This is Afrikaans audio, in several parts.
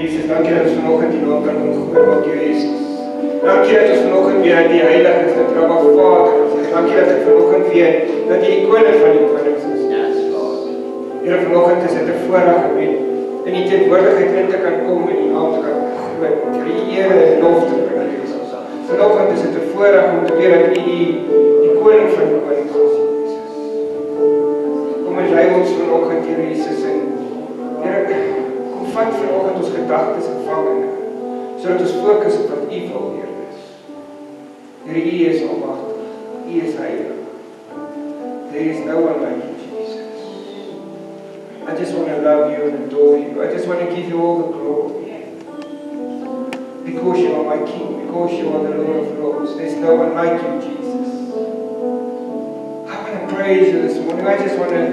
Jesus, dankie dat ons vanoggend die naam kan ontgroei maak, Here Jesus. Dankie dat ons vanoggend weer die Heilige is, dat Abba Vader is. Dankie dat ek vanoggend weet dat jy die koning van die konings is. Here, vanoggend is dit 'n voorreg om in die teenwoordigheid net te kan kom en die naam te kan groot, die eer en lof te bring, Jesus. Vanoggend is dit 'n voorreg om te weet dat U die koning van die konings is, Jesus. Kom en lei ons vanoggend, Here Jesus, en Here, kom vat vanoggend ons gedagtes en vang, sodat ons fokus op wat U wil, Here is. Here, U is almagtig, U is heilig. There is no one like You, Jesus. I just want to love You and adore You. I just want to give You all the glory. Because You are my King, because You are the Lord of Lords. There's no one like You, Jesus. I want to praise You this morning. I just want to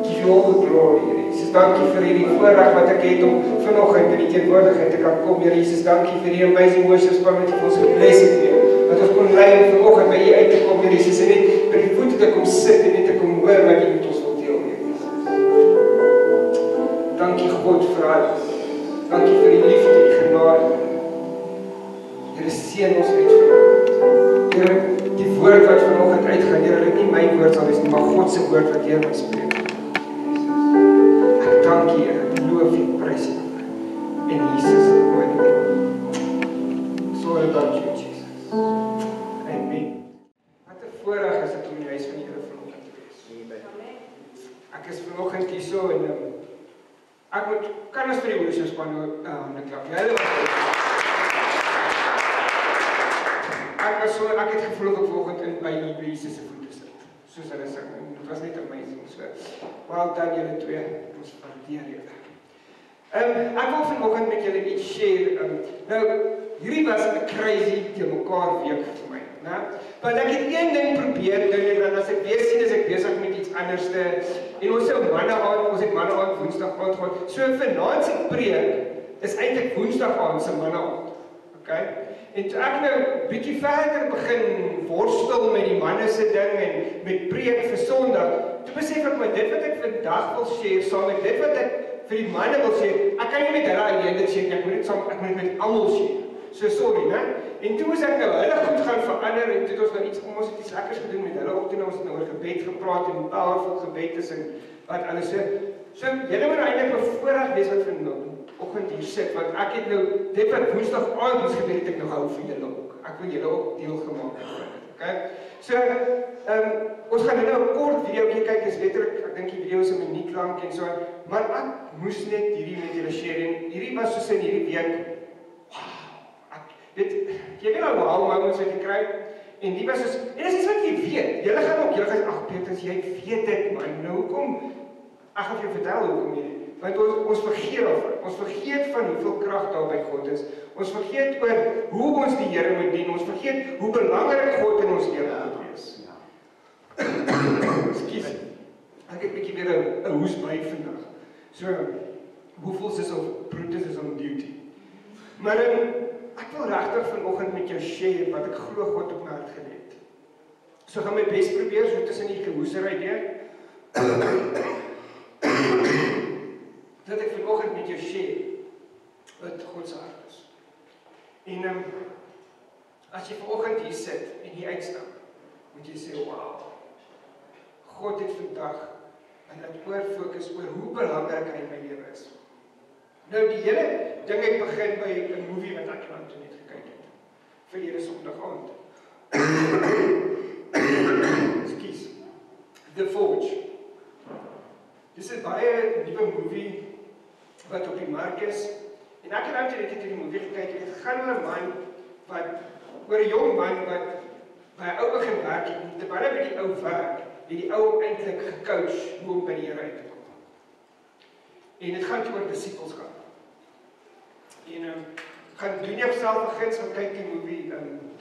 give You all the glory, Here Jesus. Dankie vir hierdie voorreg wat ek het om vanoggend in die teenwoordigheid te kan kom, Here Jesus. Dankie vir die amazing worship span wat U vir ons gebless het, Here. Dat ons kon lei om vanoggend by U uit te kom, Here Jesus, en net by die voete te kom sit en net te kom hoor wat U met ons wil deel, Here Jesus. Dankie God vir alles. Dankie vir die liefde, die genade. Here, seën ons net vanoggend. Here, die woord wat vanoggend uitgaan, Here, dit nie my woord sal wees nie, maar God se woord wat deur my spreek. Ek dank U, Here, ek loof U, prys U. In Jesus se naam. So about You, Jesus. Amen. Wat 'n voorreg is dit om in die huis van die Here vanoggend te wees. Ek is vanoggend hier so en ek kan ons vir die worship span klap. Ek het gevoel ek vanoggend in by Jesus se voete sit. Soos hulle sê, dit was net amazing. So, well done julle twee. Ons waardeer julle. Ek wil vanoggend met julle iets share. Nou, hierdie was 'n crazy te mekaar week vir my, né? Want ek het een ding probeer doen en as ek weer sien as ek besig met iets anderste en ons het manne aand Woensdag aand gehad. So vanaand se preek is eintlik Woensdag aand se manne aand. Okay? En toe ek nou bietjie verder begin worstel met die manne se ding en met preek vir Sondag, toe besef ek maar dit wat ek vandag wil share saam met dit wat ek vir die manne wil sê, ek kan nie met hulle alleen dit sê, ek moet dit met almal share. So sorry, né? En toe moes ek nou hulle goed gaan verander en toe het ons nou ons het iets lekkers gedoen met hulle ook toe ons het nou oor gebed gepraat en hoe powerful gebed is en wat alles so. So julle moet eintlik bevoorreg wees wat vanoggend hier sit, want ek het nou dit wat Woensdag aand ons gebed het ek nou gehou vir julle ook. Ek wil julle ook deel gemaak het. Okay? So ons gaan nou 'n kort videoetjie kyk, is letterlik ek dink die video is 'n minuut lank en so, maar ek moes net hierdie met julle share en hierdie was soos in hierdie week. Jy weet al wow moments wat jy kry, en die was soos, en dis iets wat jy weet, julle gaan ag Petrus, jy weet dit man, nou hoekom, ek gaan vir jou vertel hoekom jy, want ons vergeet daarvan, ons vergeet van hoeveel krag daar by God is, ons vergeet oor hoe ons die Here moet dien, ons vergeet hoe belangrik God in ons lewe moet wees. Ekskuus, ek het bietjie weer 'n hoes by vandag, so, hoeveel is of Brutus is on duty, maar ek wil regtig vanoggend met jou share wat ek glo God op my hart gelê het. So gaan my bes probeer so tussen die gehoesery deur. Dat ek vanoggend met jou share wat God se hart is. En as jy vanoggend hier sit en hier uitstap, moet jy sê wow. God het vandag en dit oor fokus oor hoe belangrik hy in my lewe is. Nou die hele ding het begin by 'n movie wat ek aan toe net gekyk het. Verlede Sondag aand. Ekskuus. The Forge. Dis 'n baie nuwe movie wat op die mark is. En ek het nou net hierdie movie gekyk en dit gaan oor 'n man oor 'n jong man wat by 'n ou begin werk en terwyl by die ou werk, het die ou eintlik gecoach hoe om by die Here uit te kom. En dit gaan oor disippelskap. En gaan doen jouself 'n guns, gaan kyk die movie,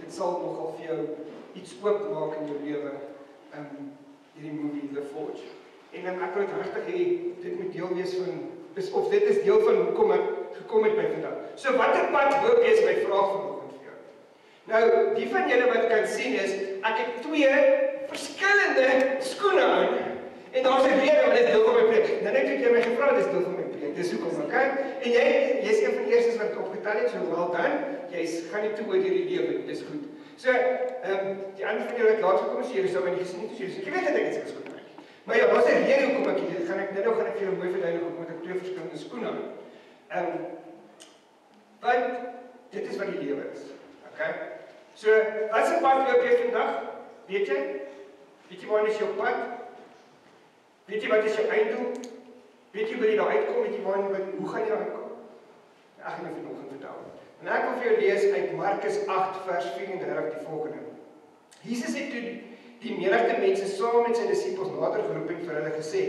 dit sal nogal vir jou iets oopmaak in jou lewe, hierdie movie, The Forge. En ek wil regtig hê, dit moet deel wees van, of dit is deel van hoekom ek gekom het by vandag. So watter pad loop jy is my vraag vanoggend vir jou? Nou, die van julle wat kan sien is, ek het 2 verskillende skoene aan, En daar's 'n rede, want dit is deel van my preek. Nou net het jy my gevra, dis deel van my preek. Dis hoekom, okay? En jy's een van die eerstes wat opgetel het, so wel dan. Gaan nie toe oor hierdie lewe, dis goed. So, die ander van julle wat laat gekom is, julle sou my nie gesien het, so jy weet dat ek iets geskoen het. Maar ja, daar's 'n rede hoekom ek dit gaan ek nou gaan ek vir julle mooi verduidelik hoekom ek twee verskillende skoene aan. Want dit is wat die lewe is. Okay? So, as 'n pad loop jy vandag, weet jy? Weet jy waar is jou pad? Weet jy wat is jou einddoel? Weet jy waar jy daar uitkom? Weet jy hoe gaan jy daar uitkom? Ek gaan nou vanoggend vertel. En ek wil vir jou lees uit Markus 8 vers 34 die volgende. Jesus het toe die menigte mense saam met sy disippels nader geroep en vir hulle gesê: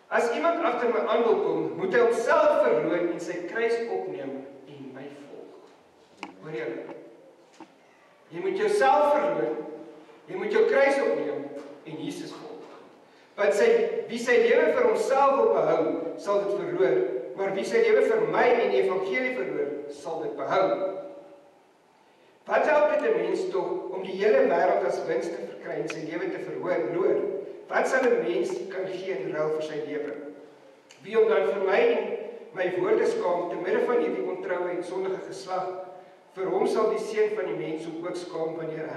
As iemand agter my aan wil kom, moet hy homself verloon en sy kruis opneem en my volg. Hoor jy? Jy moet jouself verloon, jy moet jou kruis opneem en Jesus volg. Want wie sy lewe vir homself wil behou, sal dit verloor, maar wie sy lewe vir my en die evangelie verloor, sal dit behou. Wat help dit 'n mens tog om die hele wêreld as wins te verkry en sy lewe te verloor? Wat sal 'n mens kan gee in ruil vir sy lewe? Wie om dan vir my en my woorde skaam te midde van hierdie ontroue en sondige geslag, vir hom sal die seun van die mens ook skaam wanneer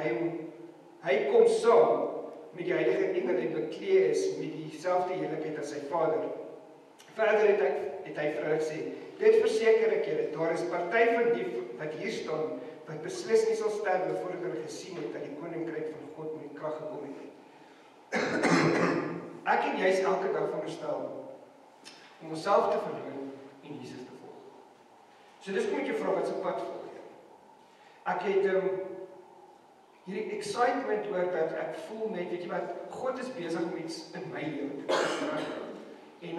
hy kom saam met die heilige engele en bekleed is met dieselfde heerlikheid as sy Vader. Verder het hy vir hulle gesê: Dit verseker ek julle, daar is party van die wat hier staan wat beslis nie sal sterwe voordat hulle gesien het dat die koninkryk van God met krag gekom het. Ek en jy is elke dag veronderstel om onsself te verloon en Jesus te volg. So dis kom ek jou vra, wat se pad volg jy? Ek het hierdie excitement oor dat ek voel net, weet jy wat, God is besig om iets in my lewe te doen. En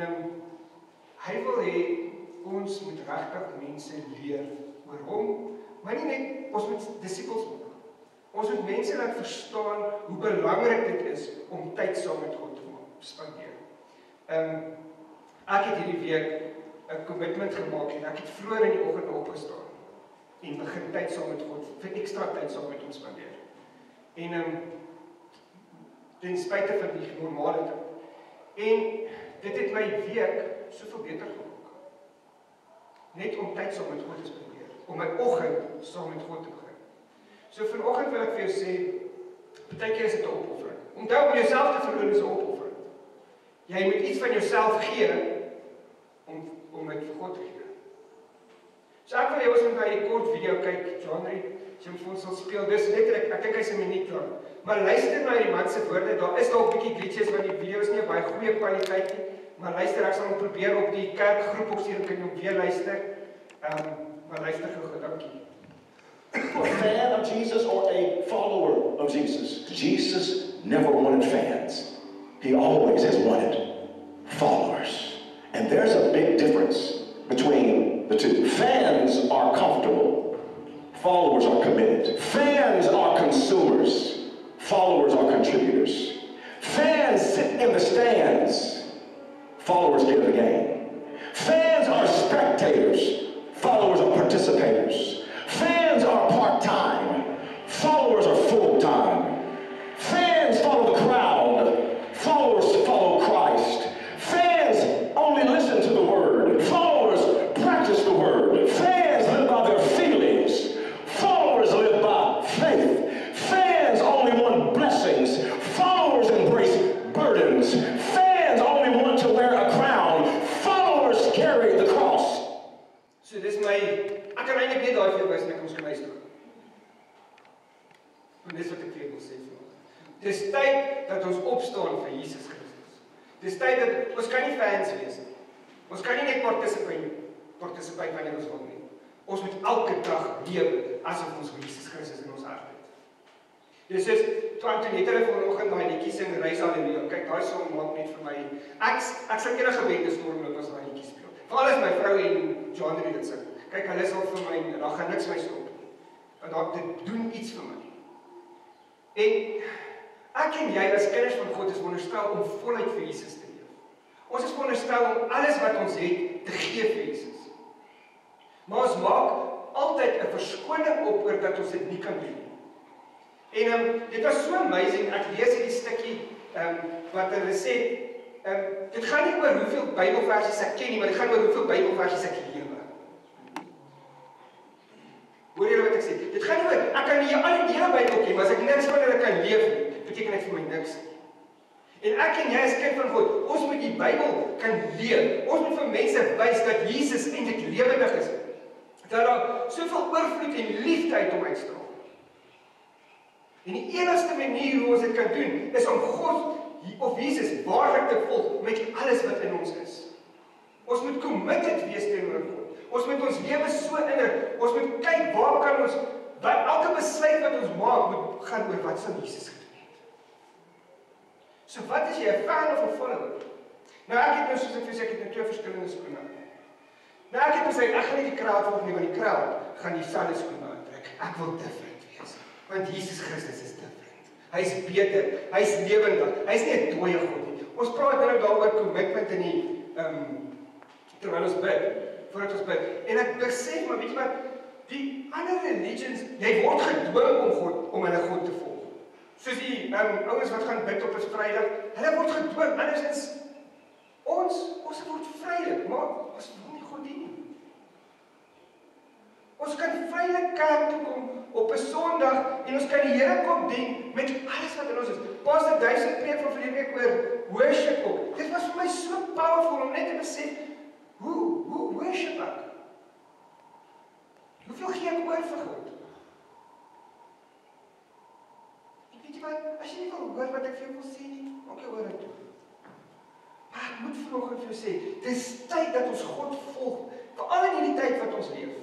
hy wil hê ons moet regtig mense leer oor hom, maar nie net ons moet disippels maak. Ons moet mense laat verstaan hoe belangrik dit is om tyd saam met God te spandeer. Ek het hierdie week 'n commitment gemaak en ek het vroeër in die oggend opgestaan en begin tyd saam met God, vir ekstra tyd saam met hom spandeer. En ten spyte van die normale tyd. En dit het my week soveel beter gemaak. Net om tyd saam met God te spandeer, om my oggend saam met God te begin. So vanoggend wil ek vir jou sê, partykeer is dit 'n opoffering. Onthou om jouself te verloon is 'n opoffering. Jy moet iets van jouself gee om dit vir God te gee. So ek wil hê ons moet by die kort video kyk, John Reed, as jy vir ons sal speel, dis letterlik, ek dink hy's 'n minuut lang. Maar luister na die man se woorde, daar is dalk 'n bietjie glitches want die video is nie baie goeie kwaliteit nie, maar luister, ek sal hom probeer op die kerkgroep of seker kan jy hom weer luister. Maar luister gou, dankie. A fan of Jesus or a follower of Jesus? Jesus never wanted fans. He always has wanted followers. And there's a big difference between the two. Fans are comfortable. Followers are committed. Fans are consumers. Followers are contributors. Fans sit in the stands. Followers get in the game. Fans are spectators. Followers are participators. Fans are part-time. Followers are full-time. Fans follow the crowd. Followers follow Christ. Fans only listen to the word. Followers practice the word. Fans live by their feelings. Followers live by faith. Fans only want blessings. Followers embrace burdens. Fans only want to wear a crown. Followers carry the cross. So dis ek kan eintlik net daai vir jou wys en ek ons kan huis toe. En dis wat ek vir jou wil sê vanoggend. Dis tyd dat ons opstaan vir Jesus Christus. Dis tyd dat ons kan nie fans wees nie. Ons kan nie net participate wanneer ons wil nie. Ons moet elke dag lewe asof ons Jesus Christus in ons hart het. Dis is toe Antoinette hulle vanoggend daai liedjie sing, Reis Halleluja. Kyk, daai song maak net vir my. Ek sal enige wende stormloop as daai liedjie speel. Veral as my vrou en John dit sing. Kyk, hulle sal vir my, daar gaan niks my stop nie. Want dit doen iets vir my. En ek en jy as kinders van God is veronderstel om voluit vir Jesus te leef. Ons is veronderstel om alles wat ons het te gee vir Jesus. Maar ons maak altyd 'n verskoning op oor dat ons dit nie kan doen nie. En dit was so amazing, ek lees hierdie stukkie wat hulle sê, dit gaan nie oor hoeveel Bybelversies ek ken nie, maar dit gaan oor hoeveel Bybelversies ek lewe. Hoor julle wat ek sê? Dit gaan nie oor, ek kan nie al die hele Bybel ken, maar as ek niks van hulle kan leef nie, beteken dit vir my niks nie. En ek en jy as kind van God, ons moet die Bybel kan leef. Ons moet vir mense wys dat Jesus eintlik lewendig is. Dat daar soveel oorvloed en liefde uit hom uitstraal. En die enigste manier hoe ons dit kan doen, is om God of Jesus waarlik te volg met alles wat in ons is. Ons moet committed wees teenoor God. Ons moet ons lewe so inrig. Ons moet kyk waar kan ons, elke besluit wat ons maak, moet gaan oor wat sal Jesus gedoen het. So wat is jy, 'n fan of 'n follower? Nou ek het nou, soos ek sê, ek het nou 2 verskillende skoene. Nou ek het besluit, ek gaan nie die crowd volg nie, want die crowd gaan dieselfde skoene aantrek. Ek wil different wees, want Jesus Christus is different. Hy's beter, hy's lewendig, hy's nie 'n dooie God nie. Ons praat nou daaroor commitment in die, terwyl ons bid, voordat ons bid. En ek besef, maar weet jy wat, die ander religions, jy word gedwing om hulle God te volg. Soos die ouens wat gaan bid op 'n Vrydag, hulle word gedwing, andersins ons word vrylik, maar ons wil nie God dien nie. Ons kan vrylik kerk toe kom op 'n Sondag en ons kan die Here kom dien met alles wat in ons is. Pastor Duisend preek van verlede week oor worship ook. Dit was vir my so powerful om net te besef, hoe worship ek? Hoeveel gee ek oor vir God? En weet jy wat, as jy nie wil hoor wat ek vir jou wil sê nie, maak jou ore toe. Maar ek moet vanoggend vir jou sê, dis tyd dat ons God volg, veral in hierdie tyd wat ons leef.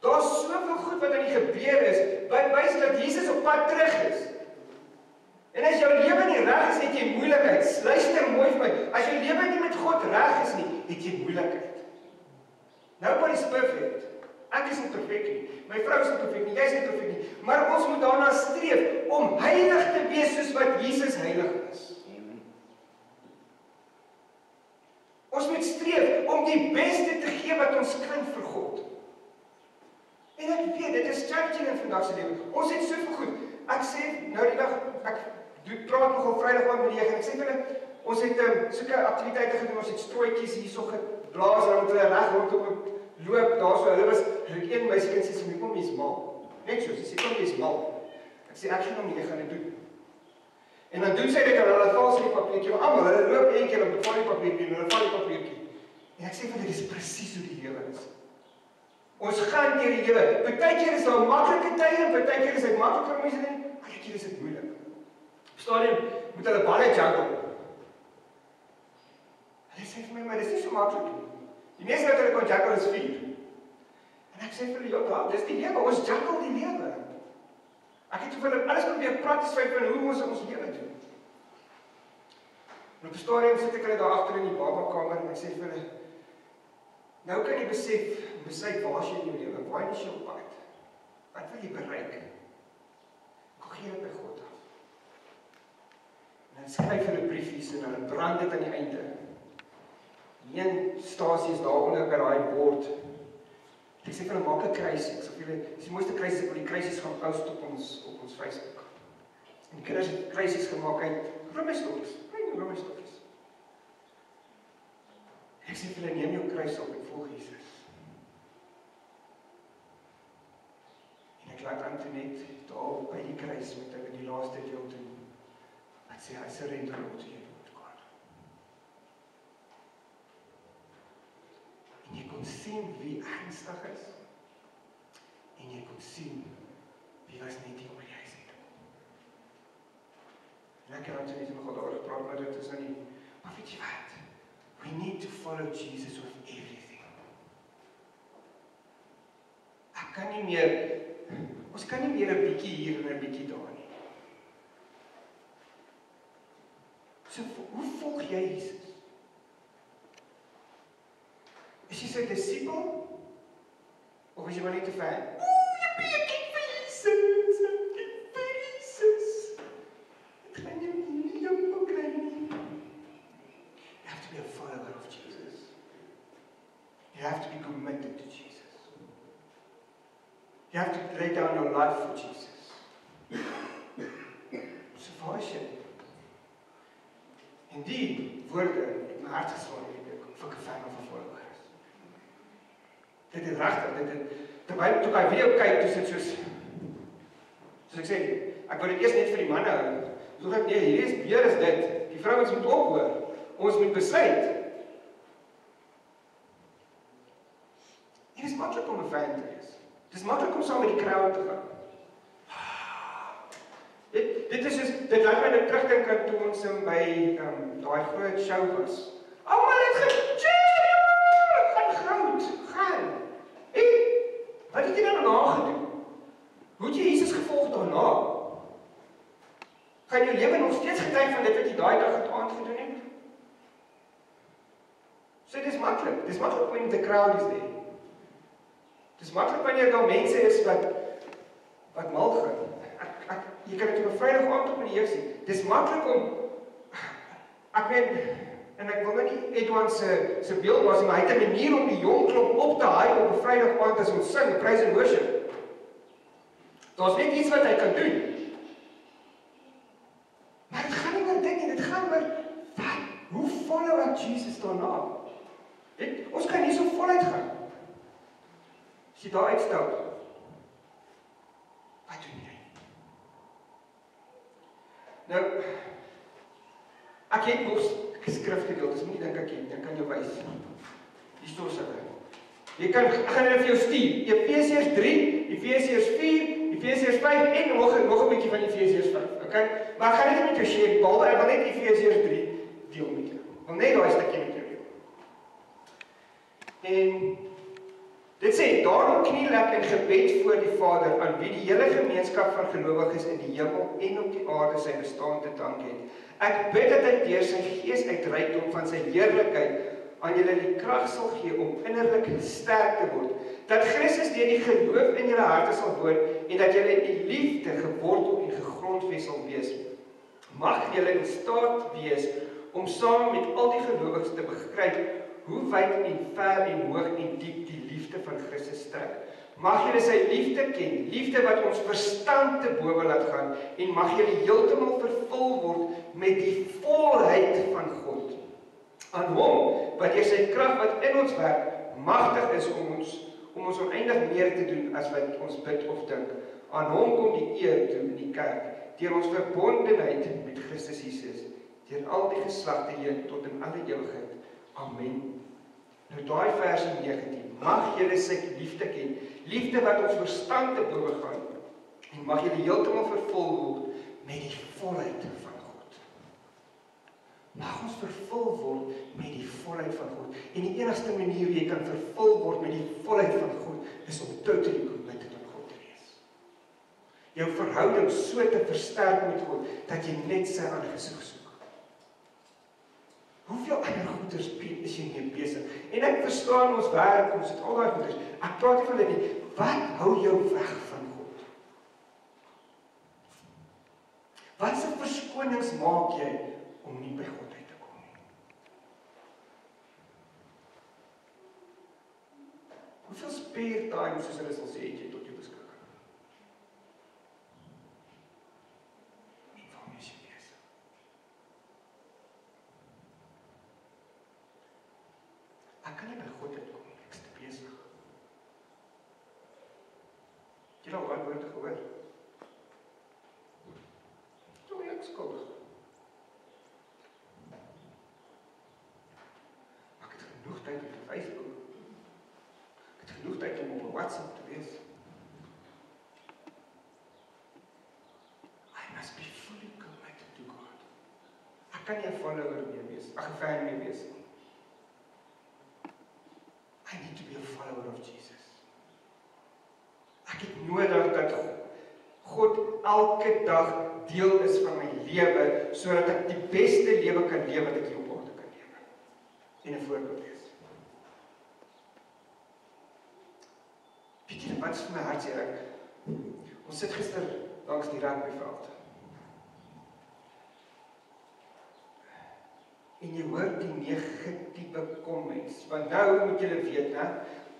Daar's soveel goed wat aan die gebeur is, wat wys dat Jesus op pad terug is. En as jou lewe nie reg is, het jy moeilikheid. Luister mooi vir my, as jou lewe nie met God reg is nie, het jy moeilikheid. Nobody's perfect. Ek is nie perfek nie. My vrou is nie perfek nie, jy is nie perfek nie. Maar ons moet daarna streef om heilig te wees soos wat Jesus heilig is. Ons moet streef om die beste te gee wat ons kan vir God. En ek weet, dit is challenging in vandag se lewe. Ons het soveel goed. Ek sê, nou die dag, ek praat nogal Vrydag aand met die jeug, en ek sê vir hulle, ons het sulke aktiwiteite gedoen, ons het strooitjies hierso geblaas, en dan moet hulle reg rondom loop, daar so, hulle was, een meisiekind sê, sy kom jy's mal. Net so, sy sê, kom jy's mal. Ek sê, ek gaan hom nie, ek gaan dit doen. En dan doen sy dit, en hulle val sy die papiertjie, maar allemaal, hulle loop een keer, en val die papiertjie, en hulle val die papiertjie. En ek sê vir hulle, dit is presies hoe die lewe is. Ons gaan deur die lewe. Partykeer is daar maklike tye, en partykeer is dit makliker om mense te doen, partykeer is dit moeilik. Op stadium moet hulle balle juggle. Hulle sê vir my, maar dis nie so maklik nie. Die meeste wat hulle kon juggle is 4. En ek sê vir hulle, ja, dis die lewe, ons juggle die lewe. Ek het vir hulle alles probeer prakties van hoe ons lewe doen. En op stadium sit ek hulle daar agter in die babakamer, en ek sê vir hulle, nou kan jy besluit waar is jy in jou lewe, waar is jou pad? Wat wil jy bereik? Kom gee dit by God af. En dan skryf hulle briefies en hulle brand dit aan die einde. Die een stasie is daaronder by daai bord. Ek sê vir hulle, maak 'n kruisie. Ek sê vir hulle, dis die mooiste kruisie, ek wil die kruisies gaan post op ons Facebook. En die kinders het kruisies gemaak uit roomystokkies, klein roomystokkies. Ek sê vir hulle, neem jou kruis op en volg Jesus. En ek laat Antoinette daar by die kruis met hulle die laaste deel doen. Wat sê, I surrender all to you, Lord God. En jy kon sien wie ernstig is. En jy kon sien wie was net hier oor jy sê. En ek het Antoinette nogal daar gepraat, maar dit is nou nie. Maar weet jy wat? We need to follow Jesus with everything. Ons kan nie meer 'n bietjie hier en 'n bietjie daar nie. So, hoe volg jy Jesus? Is jy sy disipel? Of is jy maar net 'n fan? Jy kyk vir Jesus, kyk vir Jesus. Ek gaan jou nie jou kry nie. You have to be a follower of Jesus. You have to be committed to Jesus. You have to lay down your life for Jesus. So waar is jy? die woorde het my hart geslaan of ek 'n fan of 'n follower is. Dit is regtig, terwyl toe ek video kyk, toe sit soos ek sê, ek wou dit eers net vir die manne hou. So ek nee, hier is weer is dit. Die vrouens moet ophoor. Ons moet besluit. En dit is maklik om 'n fan te wees. Dit is maklik om saam met die crowd te gaan. Dit laat my nou terugdink aan toe ons by daai groot show was. Almal het gecheer! Gaan goud, gaan. En wat het jy dan daarna gedoen? Hoe het jy Jesus gevolg daarna? Gaan jou lewe nog steeds getuig van dit wat jy daai dag het aand gedoen het? So dis maklik. Dis maklik wanneer die crowd is there. Dis maklik wanneer daar mense is wat mal gaan. Jy kan dit op 'n Vrydag aand op in die huis sien. Dis maklik om ek meen en ek wil nou nie Edwan se beeld was, maar hy het 'n manier om die jong klomp op te haai op 'n Vrydag aand as ons sing, praise and worship. Daar's net iets wat hy kan doen. Maar dit gaan nie oor dit nie, dit gaan oor hoe follow ek Jesus daarna? Ons kan nie so voluit gaan. As jy daar uitstap, wat doen jy? Nou, ek het nog skrifgedeeltes, moet nie dink ek het, ek kan jou wys. Die storsige. Ek gaan hulle vir jou stuur. Efesiërs 3, Efesiërs 4, Efesiërs 5 en nog 'n bietjie van Efesiërs 5. Okay? Maar ek gaan dit met jou share, behalwe ek wil net Efesiërs 3 deel met jou. Ek wil net daai stukkie met jou deel. En dit sê, daarom kniel ek in gebed voor die Vader, aan wie die hele gemeenskap van gelowiges in die hemel en op die aarde sy bestaan te dank het. Ek bid dat hy deur sy gees uit rykdom van sy heerlikheid aan julle die krag sal gee om innerlik sterk te word, dat Christus deur die geloof in julle harte sal woon en dat julle in die liefde gewortel en gegrondves sal wees. Mag julle in staat wees om saam met al die gelowiges te begryp hoe wyd en ver en hoog en diep die liefde van Christus strek. Mag julle sy liefde ken, liefde wat ons verstand te bowe laat gaan, en mag julle heeltemal vervul word met die volheid van God. Aan hom, wat deur sy krag wat in ons werk, magtig is om ons oneindig meer te doen as wat ons bid of dink. Aan hom kom die eer toe in die kerk, deur ons verbondenheid met Christus Jesus, deur al die geslagte heen tot in alle ewigheid. Amen. Nou daai vers 19, mag julle sy liefde ken, liefde wat ons verstand te bowe gaan, en mag julle heeltemal vervul word met die volheid van God. Mag ons vervul word met die volheid van God. En die enigste manier hoe jy kan vervul word met die volheid van God, is om totally committed aan God te wees. Jou verhouding so te versterk met God, dat jy net sy aangesig soek. Hoeveel ander goeders is jy mee besig? En ek verstaan ons werk, ons het al daai goeders. Ek praat nie van dit nie. Wat hou jou weg van God? Wat se verskonings maak jy om nie by God uit te kom nie? Hoeveel spare time, soos hulle sal sê, het jy tot jou beskikking? Ek kan nie by God uitkom, ek is te besig. Het jy al daai woorde gehoor? So ek skuldig. Ek het genoeg tyd op Facebook. Ek het genoeg tyd om op WhatsApp te wees. I must be fully committed to God. Ek kan nie 'n follower meer wees, 'n fan meer wees nie. I need to be a follower of Jesus. Ek het nodig dat God elke dag deel is van my lewe, sodat ek die beste lewe kan lewe wat ek hier op aarde kan lewe. En 'n voorbeeld wees. Weet jy wat is vir my hartseer? Ons sit gister langs die rugbyveld. En jy hoor die negatiewe comments, want nou moet julle weet, né?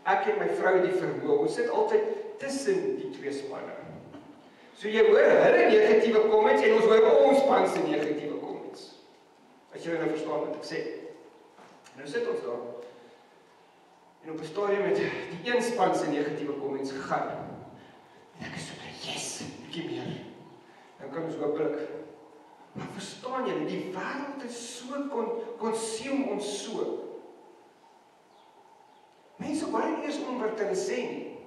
Ek en my vrou die verhoog, ons sit altyd tussen die twee spanne. So jy hoor hulle negatiewe comments en ons hoor ons span se negatiewe comments. as jy nou verstaan wat ek sê. En nou sit ons daar, en op 'n stadium het die een span se negatiewe comments gegaan. En ek is so bly, yes, bietjie meer. Dan kan ons hopelik, maar verstaan julle, die wêreld is so consume ons so. Mense baie nie eers om wat hulle sê nie.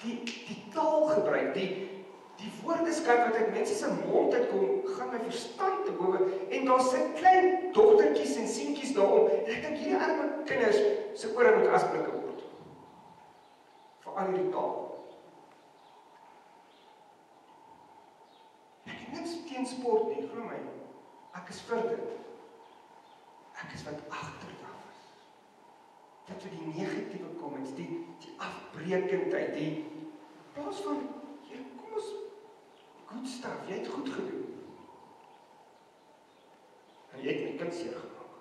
Die taalgebruik, die woordeskat wat uit mense se mond uitkom, gaan my verstand te bowe, en daar sit klein dogtertjies en seentjies daarom, en ek dink hierdie arme kinders se ore moet asblikke word. Vir al hierdie taal. Ek het niks teen sport nie, glo my. Ek is vir dit. Ek is wat agterdraf is. Dit vir die negatiewe comments, die afbreekendheid, die plaas van, hier, kom ons, good stuff, jy het goed gedoen. En jy het my kind seer gemaak.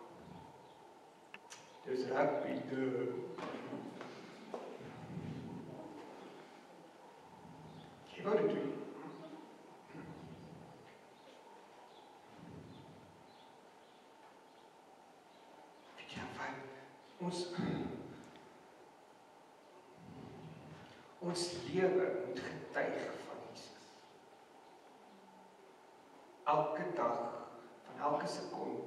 Dis rugby, jy wou dit doen. Weet jy wat, ons lewe moet getuig van Jesus. Elke dag, van elke sekond,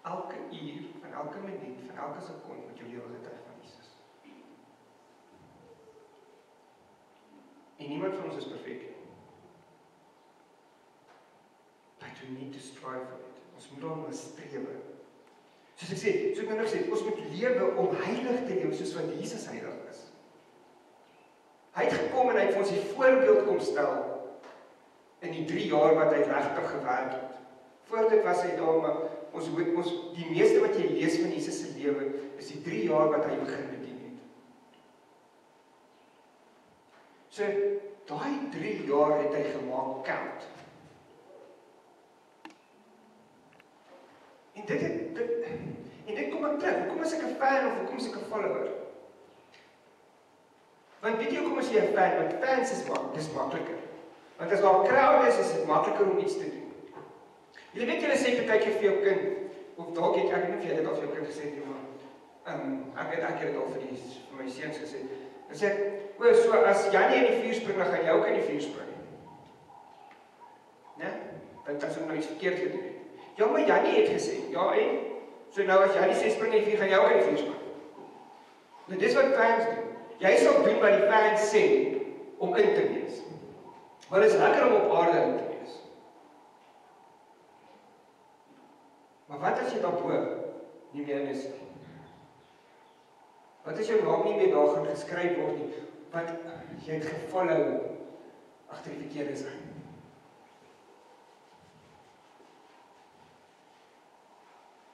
elke uur, van elke minuut, van elke sekond moet jou lewe getuig van Jesus. En niemand van ons is perfek nie. But we need to strive for it. Ons moet daarna streef. Soos ek sê, soos ek nou gesê, ons moet lewe om heilig te lewe, soos wat Jesus heilig is. Hy het gekom en hy het vir ons die voorbeeld kom stel in die 3 jaar wat hy regtig gewerk het. Voor dit was hy daar, maar die meeste wat jy lees van Jesus se lewe is die 3 jaar wat hy begin bedien het. So, daai 3 jaar het hy gemaak count. En dit kom ek terug, hoekom is ek 'n fan of hoekom is ek 'n follower? Want weet jy hoekom as jy 'n fan, want fans dis makliker. Want as daar 'n crowd is dit makliker om iets te doen. Julle weet julle sê partykeer vir jou kind, of dalk het ek nie vir julle dit al vir jou kind gesê nie, maar ek het dit al vir my seuns gesê. Hulle sê, so as Janie in die vuur spring, dan gaan jy ook in die vuur spring. Né? Want as ons nou iets verkeerd gedoen het. Ja, maar Janie het gesê, ja en? So nou as Janie sê spring in die vuur, gaan jy ook in die vuur spring. Nou dis wat fans doen. Jy sal doen wat die fans sê om in te wees. Maar dit is lekker om op aarde in te wees. Maar wat as jy daarbo nie meer in is nie? Wat as jou naam nie meer daar gaan geskryf word nie? Want jy het gefollow agter die verkeerde sein.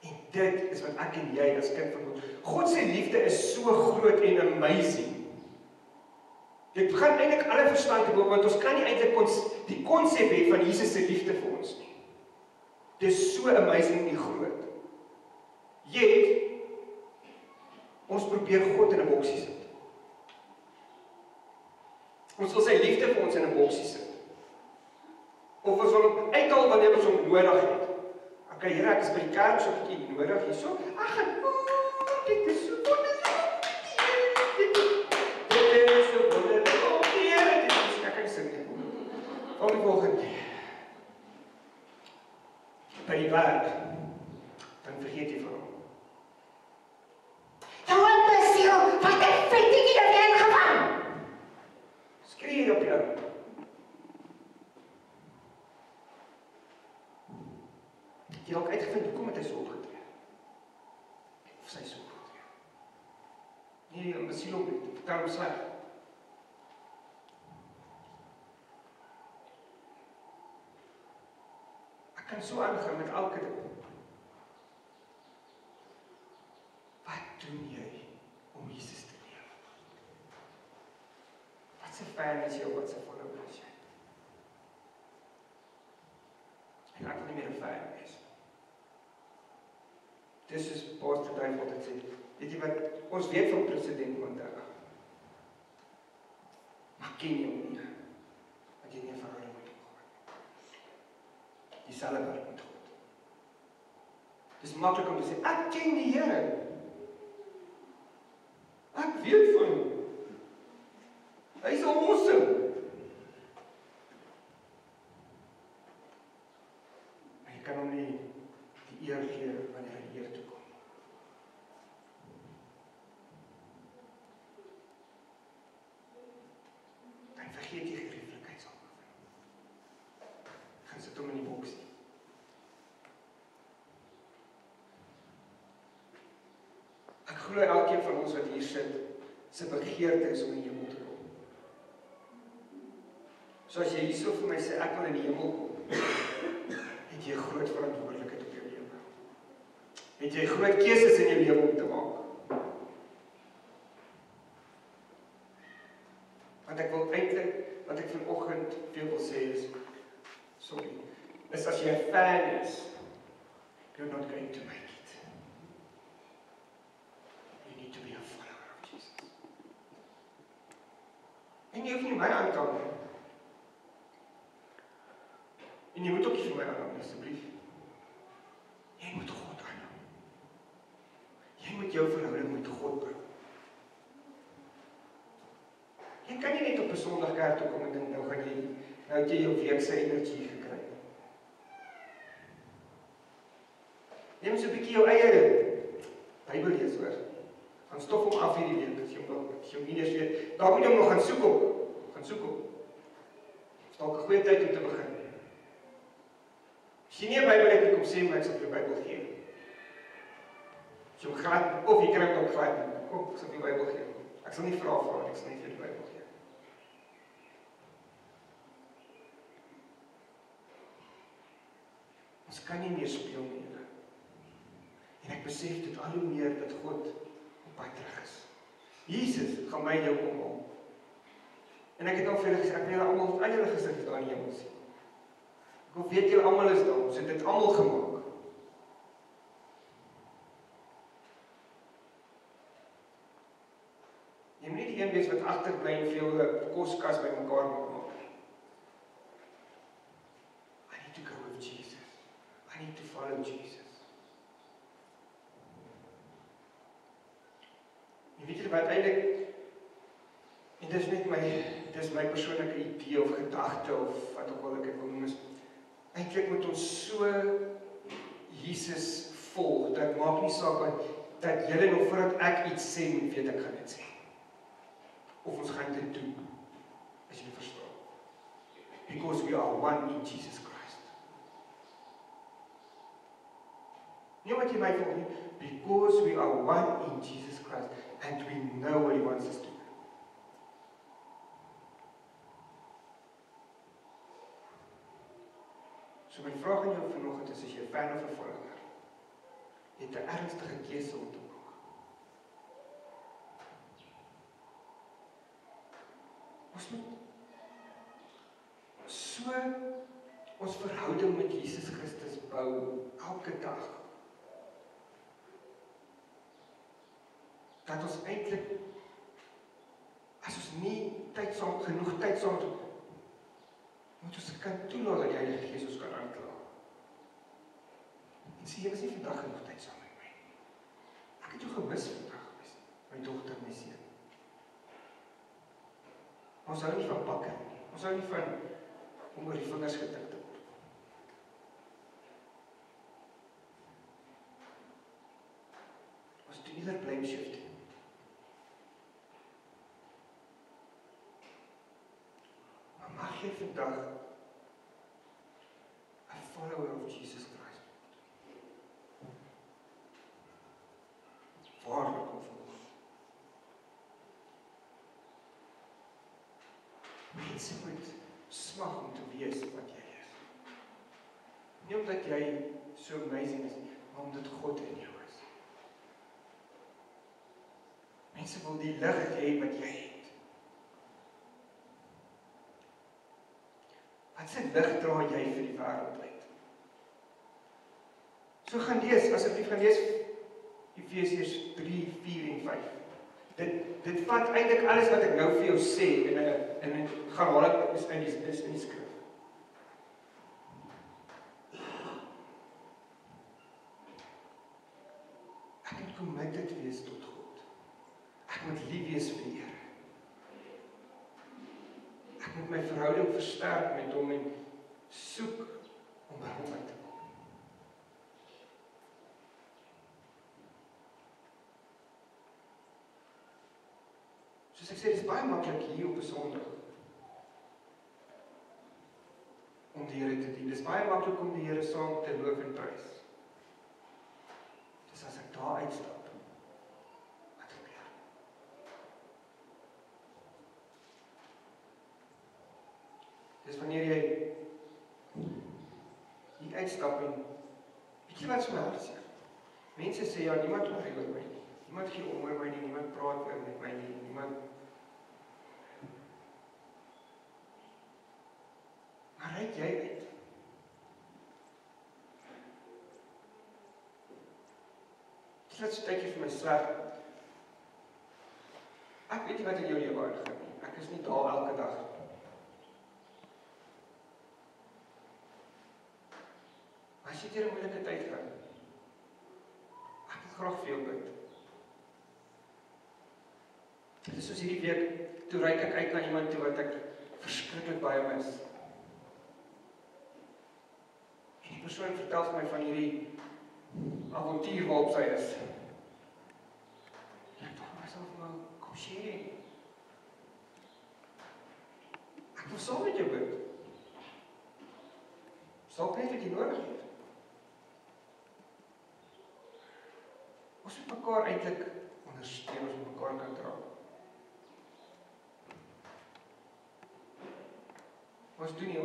En dit is wat ek en jy as kind van God. God se liefde is so groot en amazing. Dit gaan eintlik alle verstand te boven, want ons kan nie eintlik die konsep hê van Jesus se liefde vir ons nie. Dit is so amazing en groot. Ons probeer God in 'n boksie sit. Ons wil sy liefde vir ons in 'n boksie sit. Of ons wil hom uithaal wanneer ons hom nodig het. Okay, Here, ek is by die kerk, so ek het U nodig hierso. Dit is so wonderlik. Dit is so wonderlik. Here, dit is ek kan sing. Volgende. By die werk, dan vergeet jy van hom. Wat het verdikkie dat jy ingevang? Skree op jou. Jy ook uitgevind, hoekom het hy so opgetree? Of sy so opgetree? Nee, om besiel om dit, vertel hom sleg. Ek kan so aangaan met elke ding. Wat doen jy om Jesus te leef? Wat se fan is jy, wat se follower is jy? En ek wil nie meer 'n fan wees. Dis is Pastor Dave wat het sê. Weet jy wat, ons weet van president Mandela. Maar ken jy hom nie? Want jy nie 'n verhouding met hom gehad. Dieselfde werk met God. Dis maklik om te sê, ek ken die Here. Ek weet van hom. Hy is awesome. Maar jy kan hom nie die eer gee wanneer hy eer toe kom. Dan vergeet jy gerieflikheid sal bevind. Gaan sit hom in die boksie. Ek glo elkeen van ons wat hier sit, sy begeerte is om in die hemel te kom. So as jy hierso vir my sê, ek wil in die hemel kom, het jy 'n groot verantwoordelikheid op jou lewe. Het jy groot keuses in jou lewe om te maak. Want ek wil eintlik, wat ek vanoggend veel wil sê is, is as jy 'n fan is, you're not going to make it. You need to be a follower of Jesus. En jy hoef nie my aan te hou nie. En jy moet ook nie vir my aanhou, asseblief. Jy moet God aanhou. Jy moet jou verhouding met God bou. Jy kan nie net op 'n Sondag kerk toe kom en dink, nou het jy jou week se energie gekry. Jy moet so 'n bietjie jou eie Bybel lees hoor. Gaan stof hom af hierdie week, as jy hom nie eens weet. Daar moet jy hom nog gaan soek op. Dis dalk 'n goeie tyd om te begin. As jy nie 'n Bybel het, kom sê my, ek sal vir jou Bybel gee. As jy hom glad, of jy kry hom ook glad nie, kom, ek sal vir jou Bybel gee. Ek sal nie vra, ek sal nie vir jou die Bybel gee. Ons kan nie meer speel nie. En ek besef dit al hoe meer dat God op pad terug is. Jesus gaan my jou omhaal. En ek het al vir julle gesê, ek wil julle almal uit julle gesigte daar in die hemel sien. Ek weet julle almal is daar, ons het dit almal gemaak. Jy moet nie die een wees wat agterbly en vir jou 'n koskas bymekaar maak. I need to go with Jesus. I need to follow Jesus. En weet jy wat eintlik, en dis net my persoonlike idee of gedagte of wat ook al ek wil noem is, eintlik moet ons so Jesus volg, dat maak nie saak dat julle nog voordat ek iets sê, moet weet ek gaan dit sê. Of ons gaan dit doen, as jy verstaan. Because we are one in Jesus Christ. Nie wat jy my volg nie, because we are one in Jesus Christ, and we know what He wants us to do. So my vraag aan jou vanoggend is, as jy 'n fan of 'n volger, jy het 'n ernstige keuse om te maak. Ons moet so ons verhouding met Jesus Christus bou, elke dag. Dat ons eintlik, as ons nie genoeg tyd saam het, moet ons kan toelaat dat die Heilige Gees ons kan aankla. En sê, jy was nie vandag genoeg tyd saam met my. Ek het jou gemis vandag, my dogter, my seun. Ons hou nie van bakke nie. Ons hou nie van om oor die vingers getik te word. Ons doen nie dat blame shifting. Maar mag jy vandag 'n follower of Jesus Christ word? Waarlik of mense moet smag om te wees wat jy is. Nie omdat jy so amazing is, maar omdat God in jou is. Mense wil die lig hê wat jy het. Wat se lig dra jy vir die wêreld uit? So gaan lees, asseblief gaan lees Efesiërs 3, 4 en 5. Dit vat eintlik alles wat ek nou vir jou sê en gaan haal dit is in die skrif. Ek moet committed wees tot God. Ek moet lief wees vir die Here. Ek moet my verhouding versterk met hom en soek om by hom uit te kom. Soos ek sê, dit is baie maklik hier op 'n Sondag om die Here te dien. Dit is baie maklik om die Here saam te loof en prys. Dis as ek daar uitstap, wat gebeur? Dis wanneer jy hier uitstap en weet jy wat so my hart sê? Mense sê ja, niemand worry oor my nie. Niemand gee om oor my nie, niemand praat oor met my nie, niemand. Maar reik jy uit? Dis net so tydjie vir myself. Ek weet nie wat in jou lewe aangaan nie. Ek is nie daar elke dag. Maar as jy deur 'n moeilike tyd gaan, ek wil graag vir jou bid. Dit is soos hierdie week, toe reik ek uit na iemand toe wat ek verskriklik baie mis. En die persoon vertel vir my van hierdie avontuur waarop sy is. En ek dacht myself, maar kom share. Ek wil saam met jou bid. Sal net wat jy nodig het. Ons moet mekaar eintlik ondersteun, ons moet mekaar kan dra. Ons doen nie,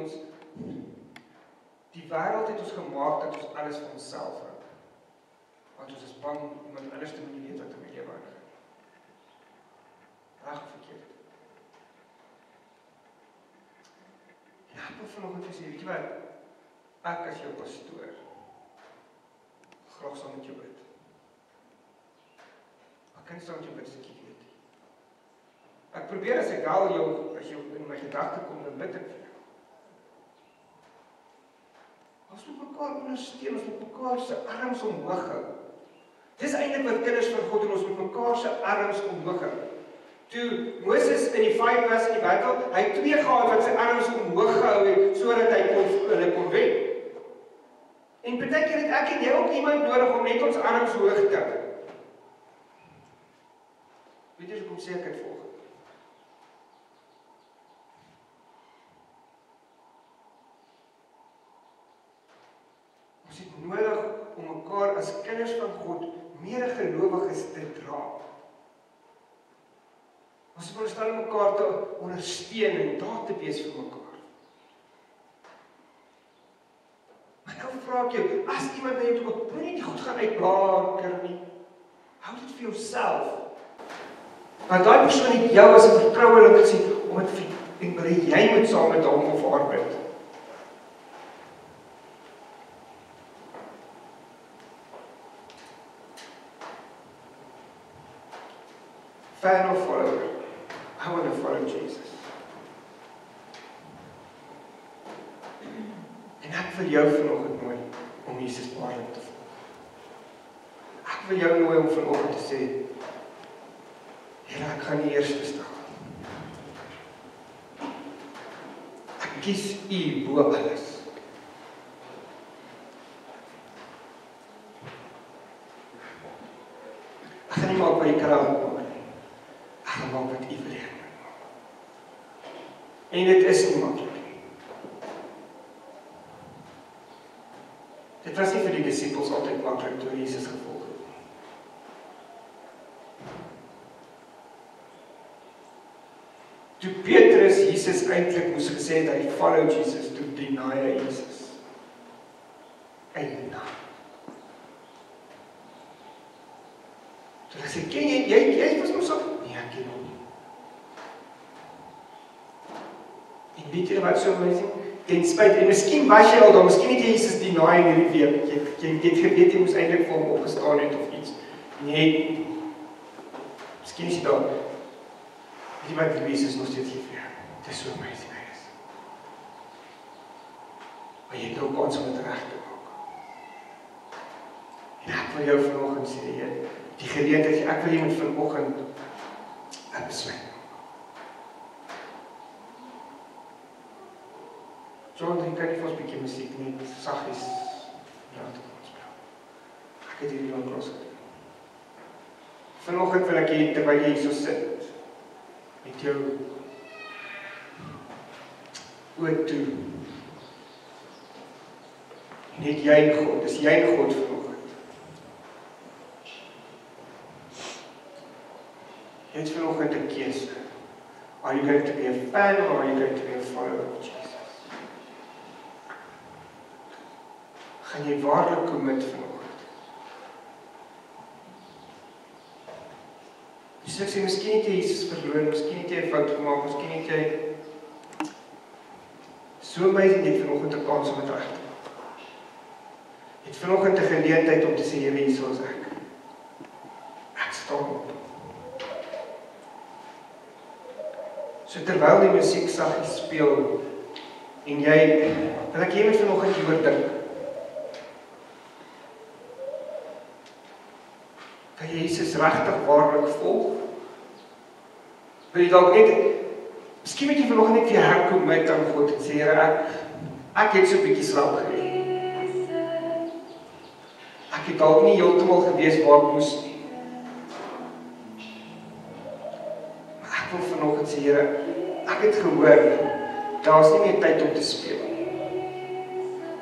die wêreld het ons gemaak dat ons alles vir onsself hou. Want ons is bang iemand anders te moet weet wat in my lewe aangaan. Reg of verkeerd. En ek wil vanoggend vir sê, weet jy wat? Ek as jou pastoor graag saam met jou bid. Ek kan saam met jou bid as ek nie weet. Ek probeer as ek wel jou, as jy in my gedagte kom, dan bid ek vir jou. Ons moet mekaar ondersteun, ons moet mekaar se arms omhoog hou. Dis eintlik wat kinders van God doen, ons moet mekaar se arms omhoog hou. Toe Moses in die fight was in die battle, hy het 2 gehad wat sy arms omhoog gehou het, sodat hy hulle kon wen. En partykeer het ek en jy ook iemand nodig om net ons arms hoog te hou. Weet jy hoekom sê ek dit volgende? Ons het nodig om mekaar as kinders van God medegelowiges te dra. Ons moet verstaan mekaar te ondersteun en daar te wees vir mekaar. Maar nou vra ek jou, as iemand na jou toe kom, moet nie die goed gaan uitblaker nie. Hou dit vir jouself. Want daai persoon het jou as 'n vertroueling gesien om dit vir en wil jy moet saam met hom of haar bid. Fan of follower. I want to follow Jesus. En ek wil jou vanoggend nooi om Jesus paarlik te volg. Ek wil jou nooi om vanoggend te sê, Here, ek gaan nie eers staan. Ek kies U bo alles. Ek gaan nie maak wat jy krag maak nie. Ek gaan maak wat U wil hê. En dit is nie maklik nie. Dit was nie vir die disippels altyd maklik toe Jesus gevolg het. Toe Petrus Jesus eintlik moes gesê het, hy follow Jesus, toe deny hy Jesus. Eina. Toe hy sê, ken jy was nog so? Nee, ek ken hom nie. En weet jy wat so amazing? Ten spyt, en miskien was jy al daar, miskien het jy Jesus deny in hierdie week, jy het geweet, jy moes eintlik vir hom opgestaan het of iets. Nee, miskien is jy daar. Die wat die wees is nog steeds hier vir jou. Het is so amazing hy is. Maar jy het nou kans om het recht te maak. En ek wil jou vanoggend sê, Heer, die geleentheid, ek wil jy met vanoggend 'n besluit. John, jy kan nie vir ons 'n bietjie musiek net saggies laat ons speel. Ek het hierdie lang los gedoen. Vanoggend wil ek hê terwyl jy so sit met jou oë toe. Net jy en God, dis jy en God vanoggend. Jy het vanoggend 'n keuse. Are you going to be a fan or are you going to be a follower of Jesus? Gaan jy waarlik commit vanoggend? Dus ek sê, miskien het jy Jesus verloor, miskien het jy 'n fout gemaak, miskien het jy so amazing net vanoggend 'n kans om dit reg te maak. Jy het vanoggend 'n geleentheid om te sê, Here, hier is ek. Ek staan op. So terwyl die musiek saggies speel en jy, wil ek jy met vanoggend hieroor dink. Kan jy Jesus regtig waarlik volg? Wil jy dalk net, miskien moet jy vanoggend net weer herkom met aan God en sê, Here, ek het so 'n bietjie slaap gelê. Ek het dalk nie heeltemal gewees waar ek moes nie. Maar ek wil vanoggend sê, Here, ek het gehoor, daar's nie meer tyd om te speel nie.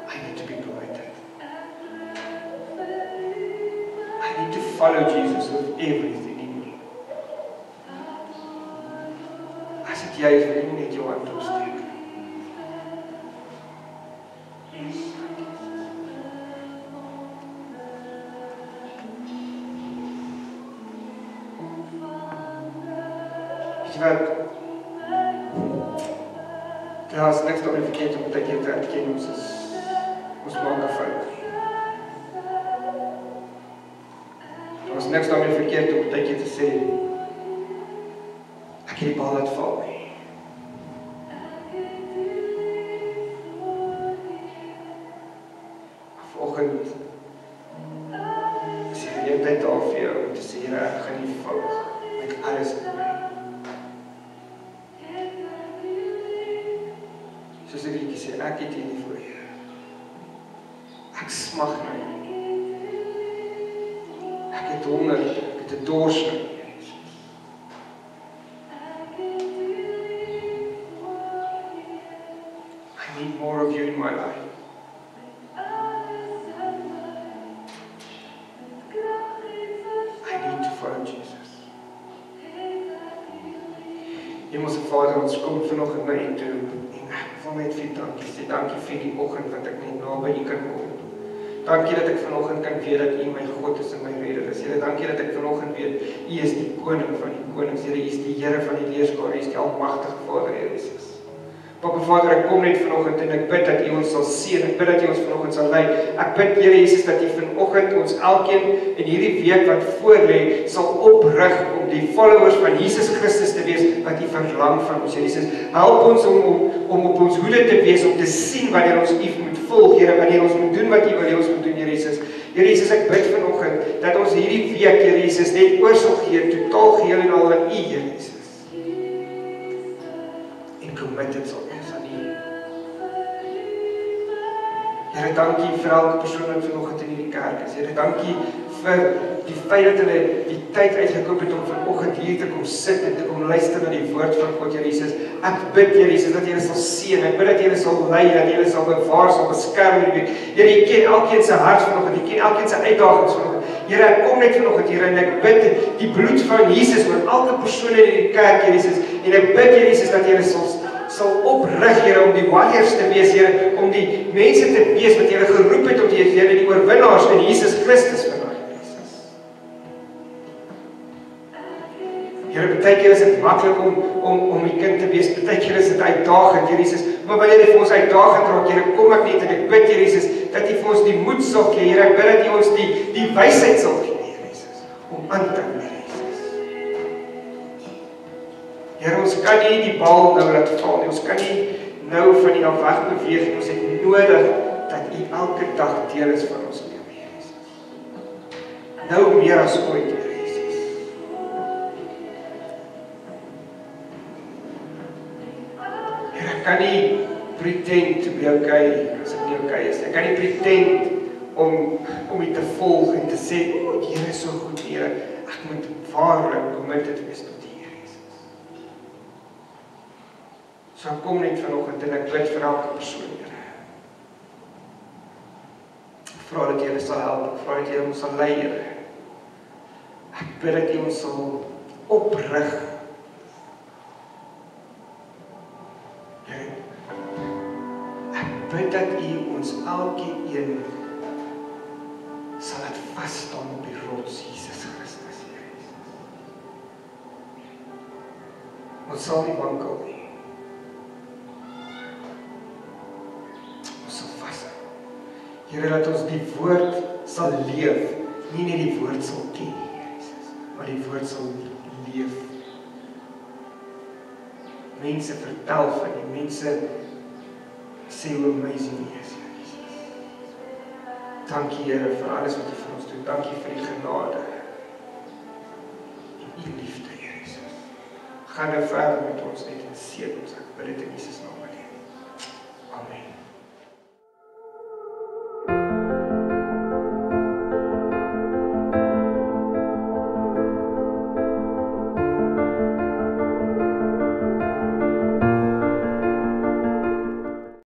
I need to be committed. I need to follow Jesus with everything in me. As dit jy is, wil jy net jou hand opsteek. Wat daar is niks daarmee verkeerd om dat jy te erken ons maak 'n fout. Daar is niks daarmee verkeerd om dat jy te sê ek het die bal laat val nie. Vanoggend is die geleentheid daar vir jou om te sê, Here, ek gaan nie volg met alles in my. Soos die liedjie sê, ek het hier nie voor jou. Ek smag na jou. Ek het honger, ek het 'n dors na jou. I need more of you in my life. I need to follow Jesus. Hemelse Vader, ons kom vanoggend na U toe. Ek wil net vir dankie sê, dankie vir die oggend wat ek net naby U kan kom. Dankie dat ek vanoggend kan weet dat U my God is en my redder is. Here, dankie dat ek vanoggend weet U is die koning van die konings. Here, U is die Here van die leerskare, U is die almagtige Vader, Here Jesus. Papa Vader, ek kom net vanoggend en ek bid dat U ons sal seën. Ek bid dat U ons vanoggend sal lei. Ek bid, Here Jesus, dat U vanoggend ons elkeen in hierdie week wat voorlê sal oprig om die followers van Jesus Christus te wees wat U verlang van ons, Here Jesus. Help ons om op ons hoede te wees, om te sien wanneer ons U moet volg, Here, wanneer ons moet doen wat U wil hê ons moet doen, Here Jesus. Here Jesus, ek bid vanoggend dat ons hierdie week, Here Jesus, net oor sal gee, totaal geheel en al aan U, Here Jesus. En committed sal wees aan U. Here, dankie vir elke persoon wat vanoggend in hierdie kerk is. Here, dankie vir die feit dat hulle die tyd uitgekoop het om vanoggend hier te kom sit en te kom luister na die woord van God, Here Jesus. Ek bid, Here Jesus, dat Jy sal seën. Ek bid dat Jy sal lei, dat Jy sal bewaar, sal beskerm hierdie week. Here, Jy ken elkeen se hart vanoggend, Jy ken elkeen se uitdagings vanoggend. Here, ek kom net vanoggend, Here, en ek bid die bloed van Jesus oor elke persoon in hierdie kerk, Here Jesus. En ek bid, Here Jesus, dat Jy sal oprig, Here, om die warriors te wees, Here, om die mense te wees wat Jy geroep het om te wees, Here, die oorwinnaars in Jesus Christus vandag, Jesus. Here, baie keer is dit maklik om die kind te wees, baie keer is dit uitdagend, Here Jesus, maar wanneer Jy vir ons uitdagend raak, Here, kom ek net en ek bid, Here Jesus, dat Jy vir ons die moed sal gee, Here, ek bid dat Jy ons die wysheid sal gee, Here Jesus, om aan te neem. Here, ons kan nie die bal nou laat val nie, ons kan nie nou van die af weg beweeg nie, ons het nodig dat U elke dag deel is van ons lewe, Jesus. Nou meer as ooit, Here Jesus. Here, ek kan nie pretend to be okay as ek nie okay is. Ek kan nie pretend om U te volg en te sê, o, die Here is so goed, Here, ek moet waarlik committed wees tot die Here Jesus. So ek kom net vanoggend en ek bid vir elke persoon, Here. Ek vra dat U sal help, ek vra dat U ons sal lei, Here. Ek bid dat U ons sal oprig. Here, ek bid dat U ons elkeen sal laat vas staan op die rots, Jesus Christus, Here Jesus. Ons sal nie wankel nie. Ons sal vashou. Here, dat ons die woord sal leef, nie net die woord sal ken nie, Here Jesus, maar die woord sal leef. Mense vertel van die mense sê hoe amazing U is, Here Jesus. Dankie, Here, vir alles wat U vir ons doen. Dankie vir die genade en U liefde, Here Jesus. Gaan nou verder met ons net en seën ons. Ek bid dit in Jesus naam alleen. Amen.